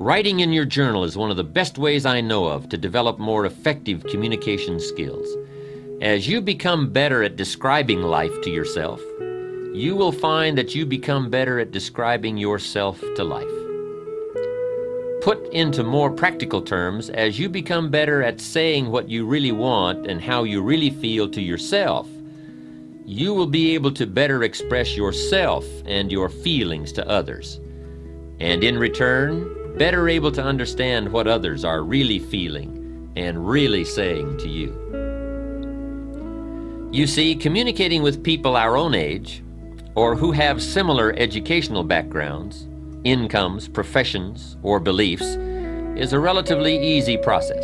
Writing in your journal is one of the best ways I know of to develop more effective communication skills. As you become better at describing life to yourself, you will find that you become better at describing yourself to life. Put into more practical terms, as you become better at saying what you really want and how you really feel to yourself, you will be able to better express yourself and your feelings to others, and in return, better able to understand what others are really feeling and really saying to you. You see, communicating with people our own age, or who have similar educational backgrounds, incomes, professions, or beliefs, is a relatively easy process.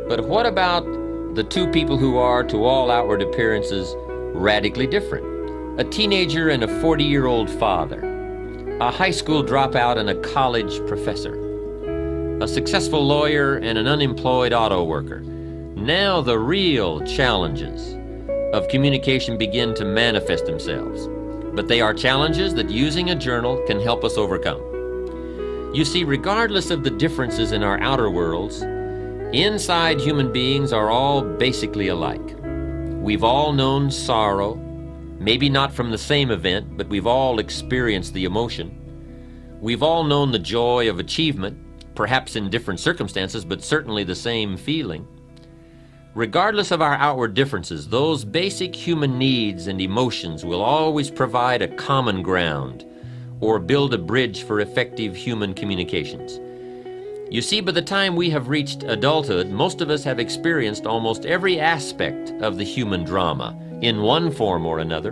But what about the two people who are, to all outward appearances, radically different? A teenager and a 40-year-old father, a high school dropout and a college professor, a successful lawyer and an unemployed auto worker. Now the real challenges of communication begin to manifest themselves. But they are challenges that using a journal can help us overcome. You see, regardless of the differences in our outer worlds, inside human beings are all basically alike. We've all known sorrow, maybe not from the same event, but we've all experienced the emotion. We've all known the joy of achievement, perhaps in different circumstances, but certainly the same feeling. Regardless of our outward differences, those basic human needs and emotions will always provide a common ground or build a bridge for effective human communications. You see, by the time we have reached adulthood, most of us have experienced almost every aspect of the human drama in one form or another.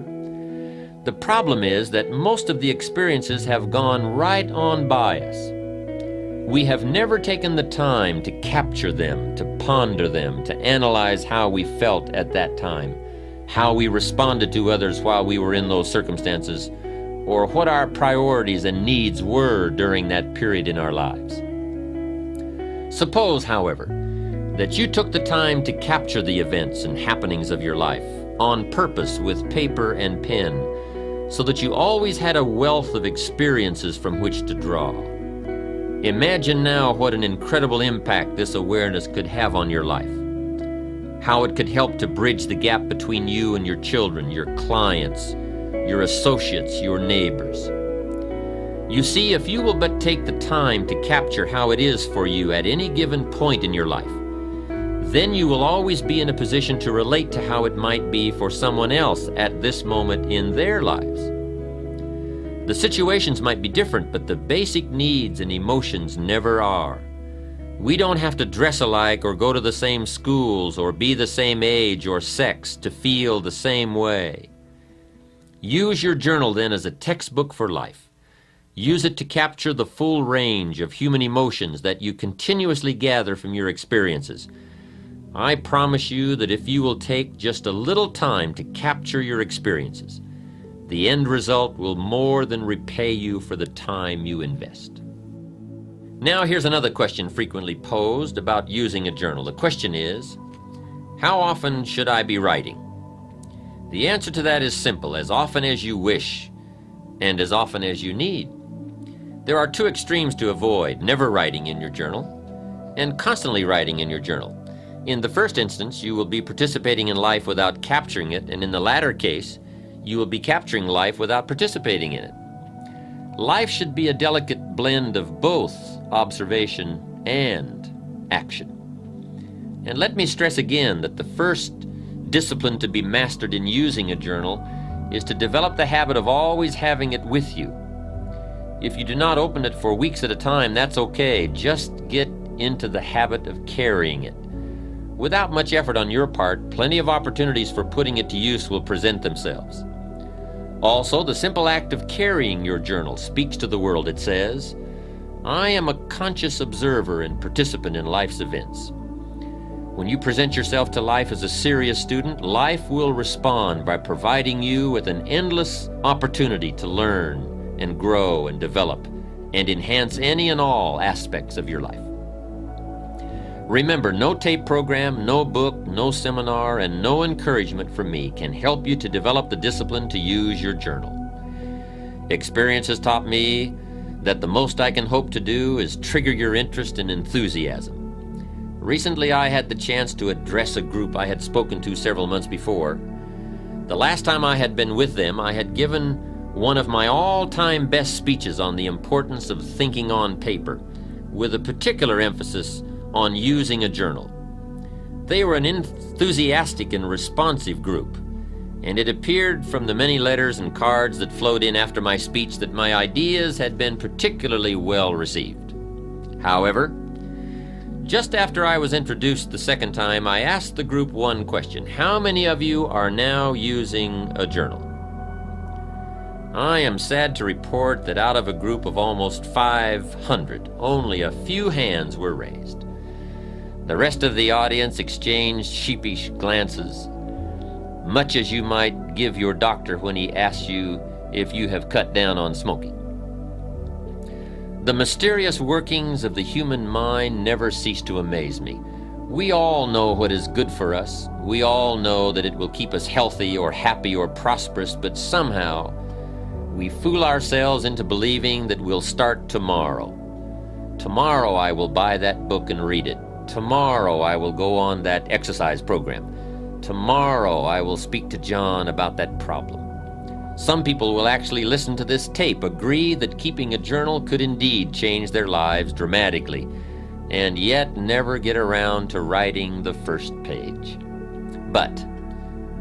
The problem is that most of the experiences have gone right on by us. We have never taken the time to capture them, to ponder them, to analyze how we felt at that time, how we responded to others while we were in those circumstances, or what our priorities and needs were during that period in our lives. Suppose, however, that you took the time to capture the events and happenings of your life on purpose with paper and pen, so that you always had a wealth of experiences from which to draw. Imagine now what an incredible impact this awareness could have on your life. How it could help to bridge the gap between you and your children, your clients, your associates, your neighbors. You see, if you will but take the time to capture how it is for you at any given point in your life, then you will always be in a position to relate to how it might be for someone else at this moment in their lives. The situations might be different, but the basic needs and emotions never are. We don't have to dress alike or go to the same schools or be the same age or sex to feel the same way. Use your journal then as a textbook for life. Use it to capture the full range of human emotions that you continuously gather from your experiences. I promise you that if you will take just a little time to capture your experiences, the end result will more than repay you for the time you invest. Now here's another question frequently posed about using a journal. The question is, how often should I be writing? The answer to that is simple: as often as you wish and as often as you need. There are two extremes to avoid: never writing in your journal and constantly writing in your journal. In the first instance, you will be participating in life without capturing it, and in the latter case, you will be capturing life without participating in it. Life should be a delicate blend of both observation and action. And let me stress again that the first discipline to be mastered in using a journal is to develop the habit of always having it with you. If you do not open it for weeks at a time, that's okay. Just get into the habit of carrying it. Without much effort on your part, plenty of opportunities for putting it to use will present themselves. Also, the simple act of carrying your journal speaks to the world. It says, I am a conscious observer and participant in life's events. When you present yourself to life as a serious student, life will respond by providing you with an endless opportunity to learn and grow and develop and enhance any and all aspects of your life. Remember, no tape program, no book, no seminar, and no encouragement from me can help you to develop the discipline to use your journal. Experience has taught me that the most I can hope to do is trigger your interest and enthusiasm. Recently, I had the chance to address a group I had spoken to several months before. The last time I had been with them, I had given one of my all-time best speeches on the importance of thinking on paper, with a particular emphasis on using a journal. They were an enthusiastic and responsive group, and it appeared from the many letters and cards that flowed in after my speech that my ideas had been particularly well received. However, just after I was introduced the second time, I asked the group one question: how many of you are now using a journal? I am sad to report that out of a group of almost 500, only a few hands were raised. The rest of the audience exchanged sheepish glances, much as you might give your doctor when he asks you if you have cut down on smoking. The mysterious workings of the human mind never cease to amaze me. We all know what is good for us. We all know that it will keep us healthy or happy or prosperous, but somehow we fool ourselves into believing that we'll start tomorrow. Tomorrow I will buy that book and read it. Tomorrow I will go on that exercise program. Tomorrow I will speak to John about that problem. Some people will actually listen to this tape, agree that keeping a journal could indeed change their lives dramatically, and yet never get around to writing the first page. But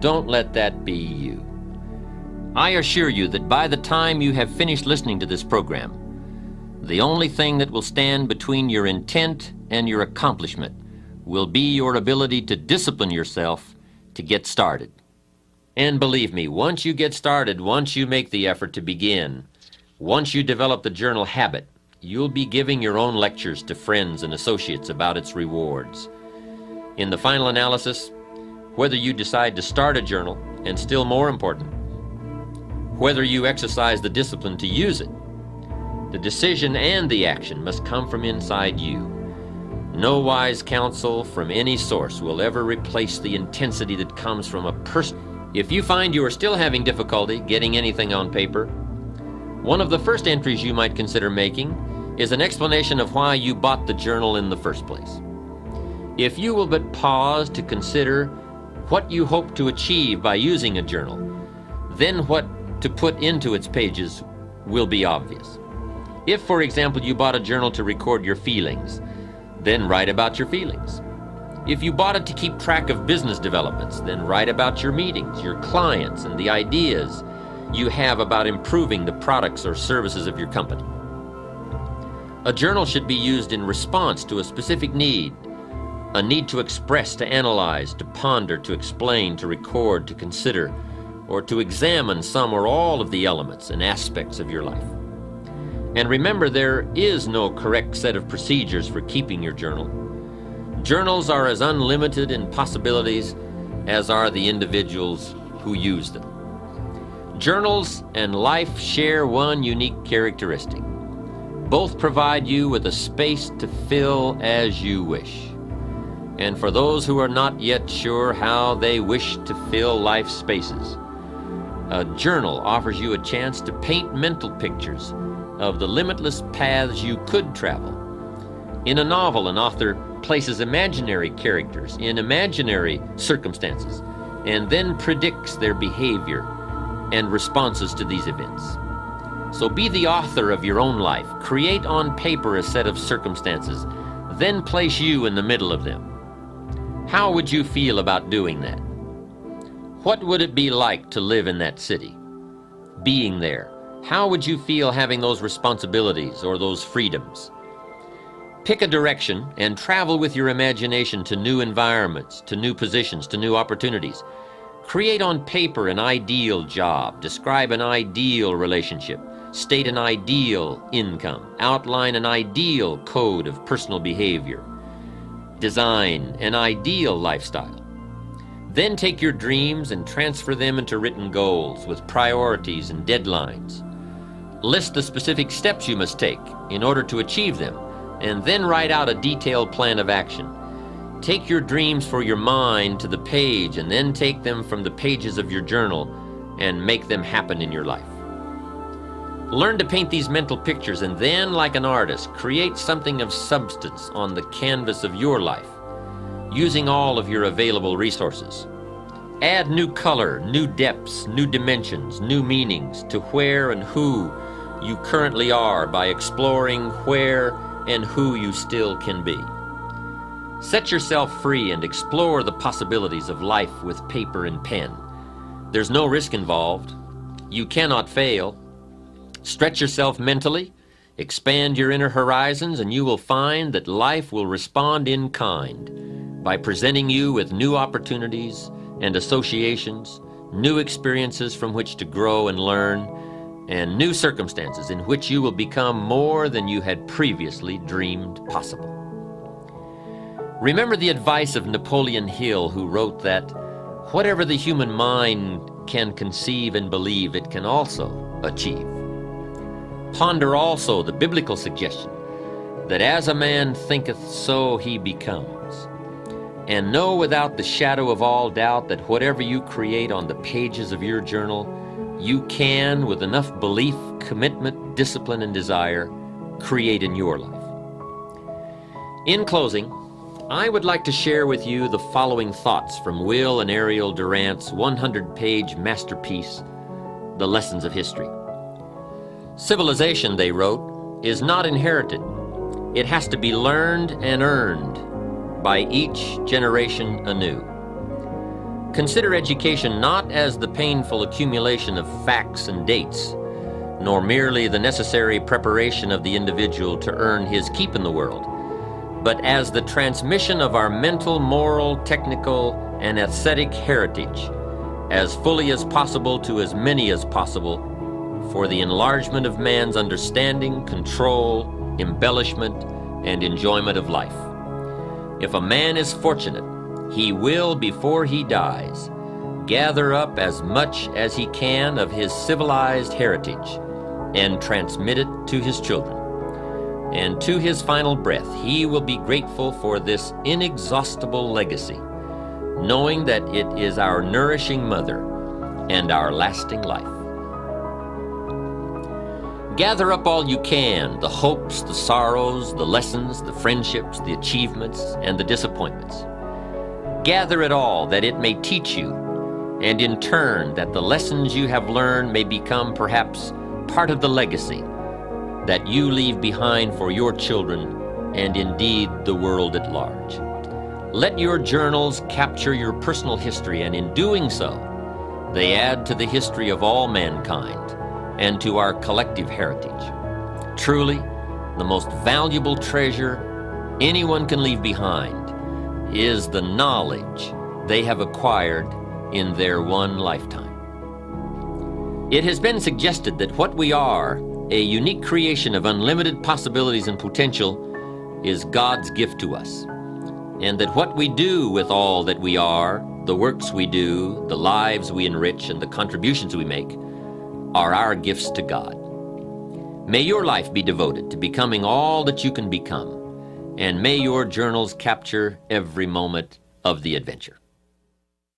don't let that be you. I assure you that by the time you have finished listening to this program, the only thing that will stand between your intent and your accomplishment will be your ability to discipline yourself to get started. And believe me, once you get started, once you make the effort to begin, once you develop the journal habit, you'll be giving your own lectures to friends and associates about its rewards. In the final analysis, whether you decide to start a journal, and still more important, whether you exercise the discipline to use it, the decision and the action must come from inside you. No wise counsel from any source will ever replace the intensity that comes from a person. If you find you are still having difficulty getting anything on paper, one of the first entries you might consider making is an explanation of why you bought the journal in the first place. If you will but pause to consider what you hope to achieve by using a journal, then what to put into its pages will be obvious. If, for example, you bought a journal to record your feelings, then write about your feelings. If you bought it to keep track of business developments, then write about your meetings, your clients, and the ideas you have about improving the products or services of your company. A journal should be used in response to a specific need, a need to express, to analyze, to ponder, to explain, to record, to consider, or to examine some or all of the elements and aspects of your life. And remember, there is no correct set of procedures for keeping your journal. Journals are as unlimited in possibilities as are the individuals who use them. Journals and life share one unique characteristic. Both provide you with a space to fill as you wish. And for those who are not yet sure how they wish to fill life's spaces, a journal offers you a chance to paint mental pictures of the limitless paths you could travel. In a novel, an author places imaginary characters in imaginary circumstances and then predicts their behavior and responses to these events. So be the author of your own life. Create on paper a set of circumstances, then place you in the middle of them. How would you feel about doing that? What would it be like to live in that city? Being there, how would you feel having those responsibilities or those freedoms? Pick a direction and travel with your imagination to new environments, to new positions, to new opportunities. Create on paper an ideal job, describe an ideal relationship, state an ideal income, outline an ideal code of personal behavior, design an ideal lifestyle. Then take your dreams and transfer them into written goals with priorities and deadlines. List the specific steps you must take in order to achieve them, and then write out a detailed plan of action. Take your dreams for your mind to the page, and then take them from the pages of your journal and make them happen in your life. Learn to paint these mental pictures and then, like an artist, create something of substance on the canvas of your life, using all of your available resources. Add new color, new depths, new dimensions, new meanings to where and who you currently are by exploring where and who you still can be. Set yourself free and explore the possibilities of life with paper and pen. There's no risk involved. You cannot fail. Stretch yourself mentally, expand your inner horizons, and you will find that life will respond in kind by presenting you with new opportunities and associations, new experiences from which to grow and learn, and new circumstances in which you will become more than you had previously dreamed possible. Remember the advice of Napoleon Hill, who wrote that whatever the human mind can conceive and believe, it can also achieve. Ponder also the biblical suggestion that as a man thinketh, so he becomes. And know without the shadow of all doubt that whatever you create on the pages of your journal, you can, with enough belief, commitment, discipline, and desire, create in your life. In closing, I would like to share with you the following thoughts from Will and Ariel Durant's 100-page masterpiece, The Lessons of History. Civilization, they wrote, is not inherited. It has to be learned and earned by each generation anew. Consider education not as the painful accumulation of facts and dates, nor merely the necessary preparation of the individual to earn his keep in the world, but as the transmission of our mental, moral, technical, and aesthetic heritage, as fully as possible to as many as possible, for the enlargement of man's understanding, control, embellishment, and enjoyment of life. If a man is fortunate, he will, before he dies, gather up as much as he can of his civilized heritage and transmit it to his children. And to his final breath, he will be grateful for this inexhaustible legacy, knowing that it is our nourishing mother and our lasting life. Gather up all you can, the hopes, the sorrows, the lessons, the friendships, the achievements, and the disappointments. Gather it all that it may teach you, and in turn that the lessons you have learned may become perhaps part of the legacy that you leave behind for your children and indeed the world at large. Let your journals capture your personal history, and in doing so, they add to the history of all mankind and to our collective heritage. Truly, the most valuable treasure anyone can leave behind is the knowledge they have acquired in their one lifetime. It has been suggested that what we are, a unique creation of unlimited possibilities and potential, is God's gift to us, and that what we do with all that we are, the works we do, the lives we enrich, and the contributions we make, are our gifts to God. May your life be devoted to becoming all that you can become, and may your journals capture every moment of the adventure.